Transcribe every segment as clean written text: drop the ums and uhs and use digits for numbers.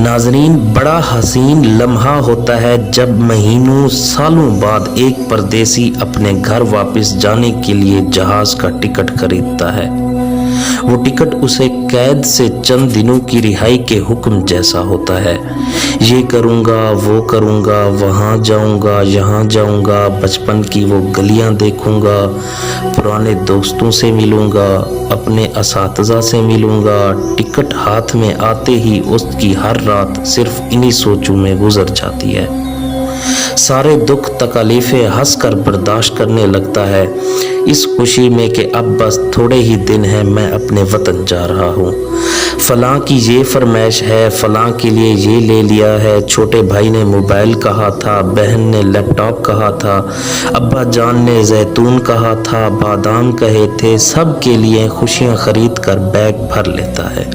नाजरीन, बड़ा हसीन लम्हा होता है जब महीनों सालों बाद एक परदेसी अपने घर वापस जाने के लिए जहाज का टिकट खरीदता है। वो टिकट उसे कैद से चंद दिनों की रिहाई के हुक्म जैसा होता है। ये करूँगा, वो करूँगा, वहाँ जाऊँगा, यहाँ जाऊँगा, बचपन की वो गलियाँ देखूँगा, पुराने दोस्तों से मिलूँगा, अपने असातिज़ा से मिलूँगा। टिकट हाथ में आते ही उसकी हर रात सिर्फ इन्हीं सोचों में गुजर जाती है। सारे दुख तकलीफ़ें हंस कर बर्दाश्त करने लगता है, इस खुशी में कि अब बस थोड़े ही दिन हैं, मैं अपने वतन जा रहा हूँ। फ़लाँ की ये फरमाइश है, फ़लाँ के लिए ये ले लिया है, छोटे भाई ने मोबाइल कहा था, बहन ने लैपटॉप कहा था, अब्बा जान ने जैतून कहा था, बादाम कहे थे। सब के लिए खुशियाँ ख़रीद कर बैग भर लेता है।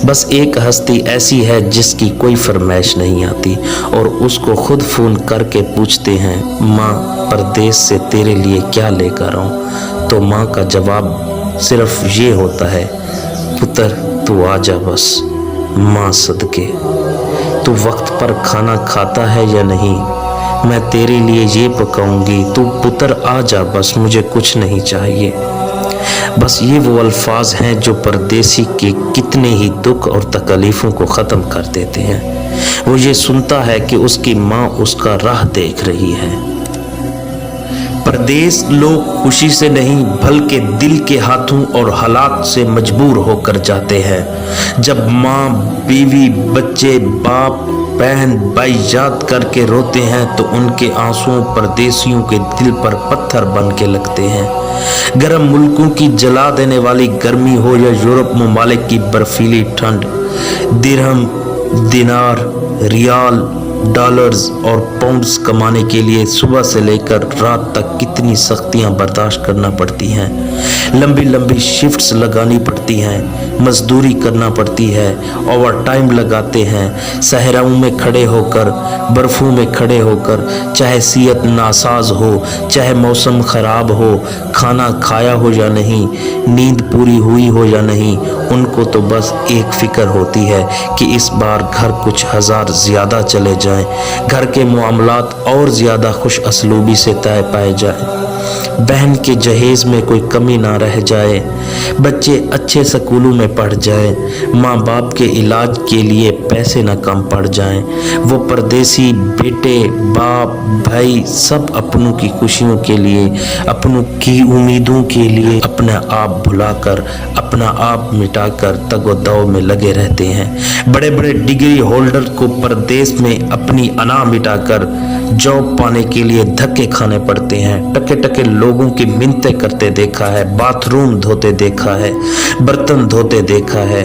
बस एक हस्ती ऐसी है जिसकी कोई फरमाइश नहीं आती और उसको खुद फ़ोन करके पूछते हैं, माँ परदेस से तेरे लिए क्या लेकर आऊँ? तो माँ का जवाब सिर्फ ये होता है, पुत्र तू आ जा बस, माँ सदके। तू वक्त पर खाना खाता है या नहीं? मैं तेरे लिए ये पकाऊंगी, तू पुत्र आ जा बस, मुझे कुछ नहीं चाहिए। बस ये वो अल्फाज हैं जो परदेसी के कितने ही दुख और तकलीफ़ों को ख़त्म कर देते हैं। वो ये सुनता है कि उसकी माँ उसका राह देख रही है। परदेस लोग खुशी से नहीं बल्कि दिल के हाथों और हालात से मजबूर होकर जाते हैं। जब माँ, बीवी, बच्चे, बाप, बहन, भाई याद करके रोते हैं तो उनके आंसुओं परदेसियों के दिल पर पत्थर बन के लगते हैं। गर्म मुल्कों की जला देने वाली गर्मी हो या यूरोप ममालिक की बर्फीली ठंड, दिरहम, दिनार, रियाल, डॉलर्स और पाउंड्स कमाने के लिए सुबह से लेकर रात तक कितनी सख्तियां बर्दाश्त करना पड़ती हैं। लंबी लंबी शिफ्ट्स लगानी पड़ती हैं, मजदूरी करना पड़ती है, ओवर टाइम लगाते हैं, सहराओं में खड़े होकर, बर्फ़ों में खड़े होकर, चाहे सेहत नासाज हो, चाहे मौसम ख़राब हो, खाना खाया हो या नहीं, नींद पूरी हुई हो या नहीं, उनको तो बस एक फ़िक्र होती है कि इस बार घर कुछ हज़ार ज़्यादा चले जाएं, घर के मामलात और ज़्यादा खुश असलूबी से तय पाए जाएं, बहन के जहेज़ में कोई कमी ना रह जाए, बच्चे अच्छे स्कूलों में पढ़ जाएं, माँ बाप के इलाज के लिए पैसे ना कम पड़ जाएं। वो परदेसी बेटे, बाप, भाई सब अपनों की खुशियों के लिए, अपनों की उम्मीदों के लिए अपना आप भुलाकर, अपना आप मिटाकर तगो-दो में लगे रहते हैं। बड़े बड़े डिग्री होल्डर को परदेश में अपनी अना मिटाकर जॉब पाने के लिए धक्के खाने पड़ते हैं। टके टके लोगों की मिन्नतें करते देखा है, बाथरूम धोते देखा है, बर्तन धोते देखा है,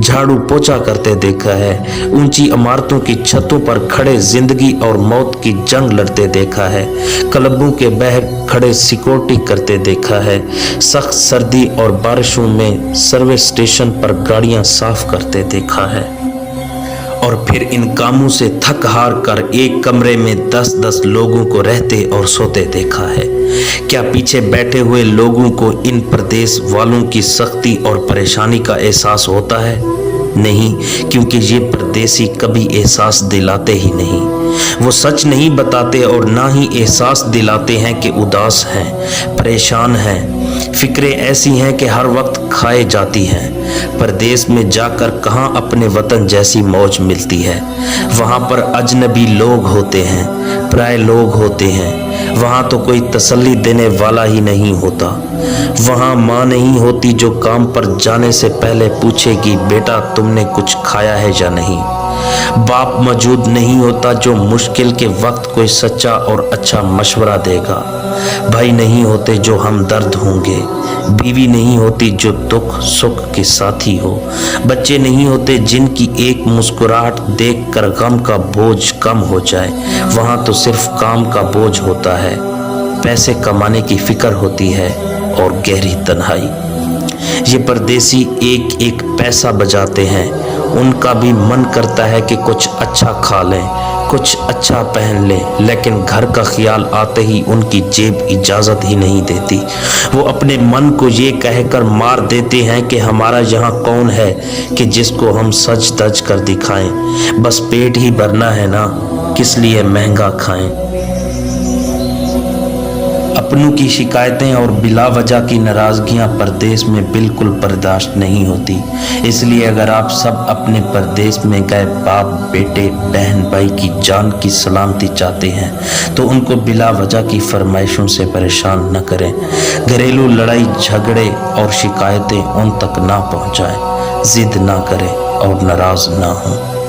झाड़ू पोछा करते देखा है, ऊंची इमारतों की छतों पर खड़े जिंदगी और मौत की जंग लड़ते देखा है, क्लबों के बाहर खड़े सिक्योरिटी करते देखा है, सख्त सर्दी और बारिशों में सर्विस स्टेशन पर गाड़ियां साफ करते देखा है और फिर इन कामों से थक हार कर एक कमरे में 10-10 लोगों को रहते और सोते देखा है। क्या पीछे बैठे हुए लोगों को इन प्रदेश वालों की सख्ती और परेशानी का एहसास होता है? नहीं, क्योंकि ये परदेसी कभी एहसास दिलाते ही नहीं। वो सच नहीं बताते और ना ही एहसास दिलाते हैं कि उदास हैं, परेशान हैं। फिक्रें ऐसी हैं कि हर वक्त खाए जाती हैं। परदेश में जाकर कहाँ अपने वतन जैसी मौज मिलती है। वहाँ पर अजनबी लोग होते हैं, पराए लोग होते हैं। वहाँ तो कोई तसल्ली देने वाला ही नहीं होता। वहाँ माँ नहीं होती जो काम पर जाने से पहले पूछेगी, बेटा तुमने कुछ खाया है या नहीं। बाप मौजूद नहीं होता जो मुश्किल के वक्त कोई सच्चा और अच्छा मशवरा देगा। भाई नहीं होते जो हमदर्द होंगे, बीवी नहीं होती जो दुख सुख के साथी हो, बच्चे नहीं होते जिनकी एक मुस्कुराहट देखकर गम का बोझ कम हो जाए। वहाँ तो सिर्फ काम का बोझ होता है, पैसे कमाने की फिक्र होती है और गहरी तन्हाई। ये परदेसी एक एक पैसा बचाते हैं। उनका भी मन करता है कि कुछ अच्छा खा लें, कुछ अच्छा पहन ले, लेकिन घर का ख्याल आते ही उनकी जेब इजाज़त ही नहीं देती। वो अपने मन को ये कहकर मार देते हैं कि हमारा यहाँ कौन है कि जिसको हम सज धज कर दिखाएं। बस पेट ही भरना है ना, किस लिए महंगा खाएं। अपनों की शिकायतें और बिला वजह की नाराज़गियाँ परदेश में बिल्कुल बर्दाश्त नहीं होती। इसलिए अगर आप सब अपने परदेश में गए बाप बेटे बहन भाई की जान की सलामती चाहते हैं तो उनको बिला वजह की फरमाइशों से परेशान न करें। घरेलू लड़ाई झगड़े और शिकायतें उन तक ना पहुँचाएं। ज़िद ना करें और नाराज़ ना हों।